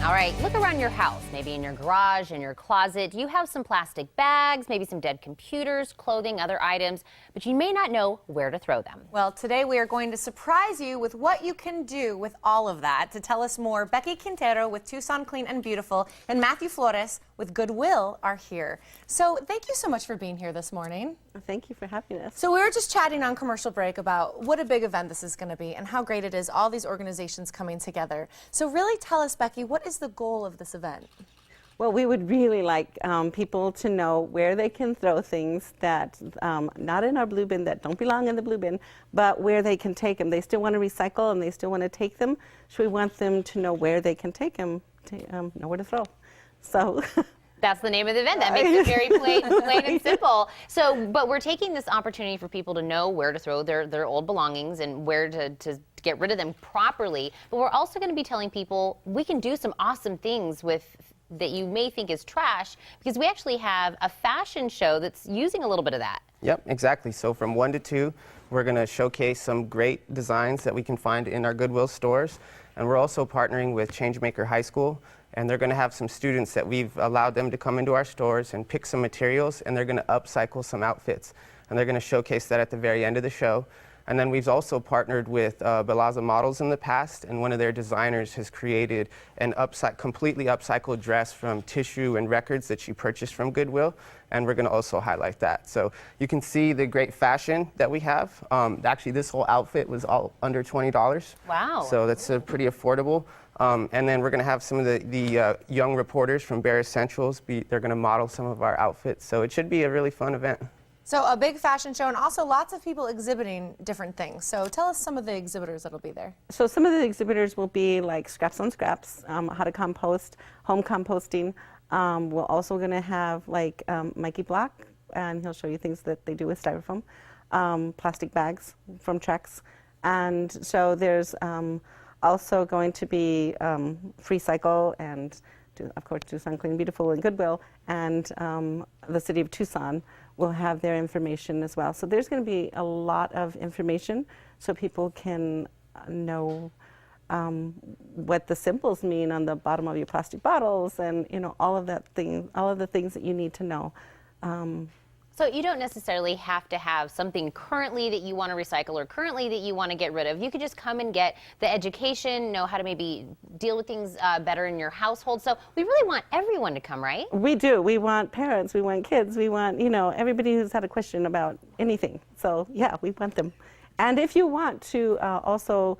All right, look around your house, maybe in your garage, in your closet. You have some plastic bags, maybe some dead computers, clothing, other items, but you may not know where to throw them. Well, today we are going to surprise you with what you can do with all of that. To tell us more, Becky Quintero with Tucson Clean and Beautiful and Matthew Flores with Goodwill are here. So thank you so much for being here this morning. Thank you for having us. So we were just chatting on commercial break about what a big event this is going to be and how great it is, all these organizations coming together. So really tell us, Becky, what is the goal of this event? Well, we would really like people to know where they can throw things that, not in our blue bin, that don't belong in the blue bin, but where they can take them. They still want to recycle and they still want to take them, so we want them to know where they can take them, to know where to throw. So. That's the name of the event. That makes it very plain and simple. So, but we're taking this opportunity for people to know where to throw their old belongings and where to get rid of them properly. But we're also going to be telling people we can do some awesome things with that you may think is trash, because we actually have a fashion show that's using a little bit of that. Yep, exactly. So from 1 to 2, we're going to showcase some great designs that we can find in our Goodwill stores. And we're also partnering with Changemaker High School. And they're going to have some students that we've allowed them to come into our stores and pick some materials, and they're going to upcycle some outfits. And they're going to showcase that at the very end of the show. And then we've also partnered with Belaza Models in the past, and one of their designers has created an completely upcycled dress from tissue and records that she purchased from Goodwill, and we're going to also highlight that. So you can see the great fashion that we have. Actually, this whole outfit was all under $20. Wow. So that's pretty affordable. And then we're going to have some of the young reporters from Bear Essentials. They're going to model some of our outfits. So it should be a really fun event. So a big fashion show and also lots of people exhibiting different things. So tell us some of the exhibitors that'll be there. So some of the exhibitors will be like Scraps on Scraps, how to compost, home composting. We're also going to have like Mikey Block, and he'll show you things that they do with styrofoam, plastic bags from Trex. And so there's also going to be Free Cycle and, of course, Tucson Clean Beautiful and Goodwill, and the City of Tucson will have their information as well. So there's going to be a lot of information so people can know what the symbols mean on the bottom of your plastic bottles, and all of the things that you need to know. So you don't necessarily have to have something currently that you want to recycle or currently that you want to get rid of. You could just come and get the education, know how to maybe deal with things better in your household. So we really want everyone to come, right? We do. We want parents, we want kids, we want, everybody who's had a question about anything. So yeah, we want them. And if you want to also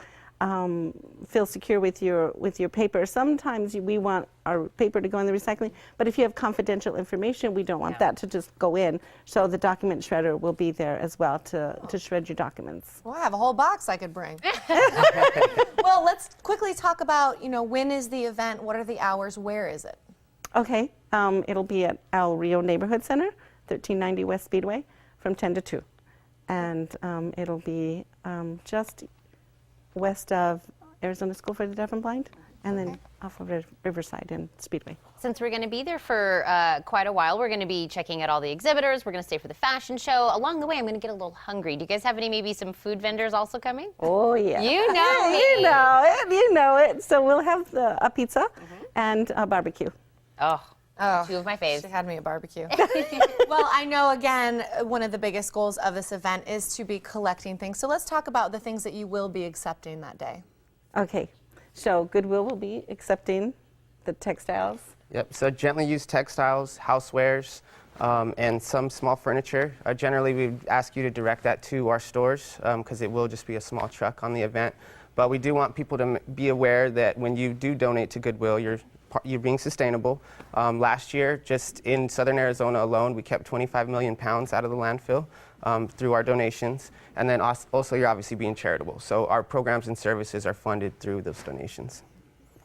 feel secure with your paper. Sometimes we want our paper to go in the recycling, but if you have confidential information, we don't want that to just go in. So the document shredder will be there as well to shred your documents. Well, I have a whole box I could bring. Well, let's quickly talk about, when is the event, what are the hours, where is it? Okay, it'll be at El Rio Neighborhood Center, 1390 West Speedway, from 10 to 2. And it'll be just west of Arizona School for the Deaf and Blind, and then off of Riverside and Speedway. Since we're going to be there for quite a while, we're going to be checking out all the exhibitors. We're going to stay for the fashion show. Along the way, I'm going to get a little hungry. Do you guys have maybe some food vendors also coming? Oh, yeah. You know me. You know it. You know it. So we'll have a pizza and a barbecue. Oh, two of my faves. She had me at barbecue. Well, I know, again, one of the biggest goals of this event is to be collecting things. So let's talk about the things that you will be accepting that day. Okay. So Goodwill will be accepting the textiles. Yep, so gently used textiles, housewares, and some small furniture. Generally, we ask you to direct that to our stores because it will just be a small truck on the event. But we do want people to be aware that when you do donate to Goodwill, you're being sustainable. Last year, just in southern Arizona alone, we kept 25 million pounds out of the landfill through our donations. And then also, you're obviously being charitable. So our programs and services are funded through those donations.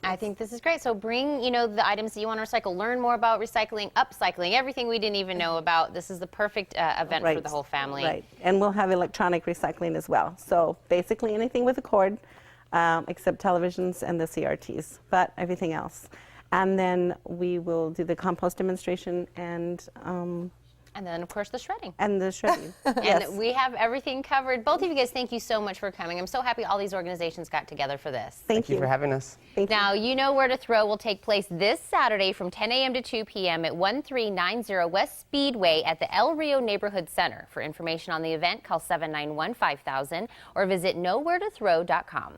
I think this is great. So bring, the items that you want to recycle, learn more about recycling, upcycling, everything we didn't even know about. This is the perfect event for the whole family. Right, and we'll have electronic recycling as well. So basically anything with a cord, except televisions and the CRTs, but everything else. And then we will do the compost demonstration and And then, of course, the shredding. And the shredding. And we have everything covered. Both of you guys, thank you so much for coming. I'm so happy all these organizations got together for this. Thank you for having us. Thank you. Now, You Know Where to Throw will take place this Saturday from 10 a.m. to 2 p.m. at 1390 West Speedway at the El Rio Neighborhood Center. For information on the event, call 791-5000 or visit knowwheretothrow.com.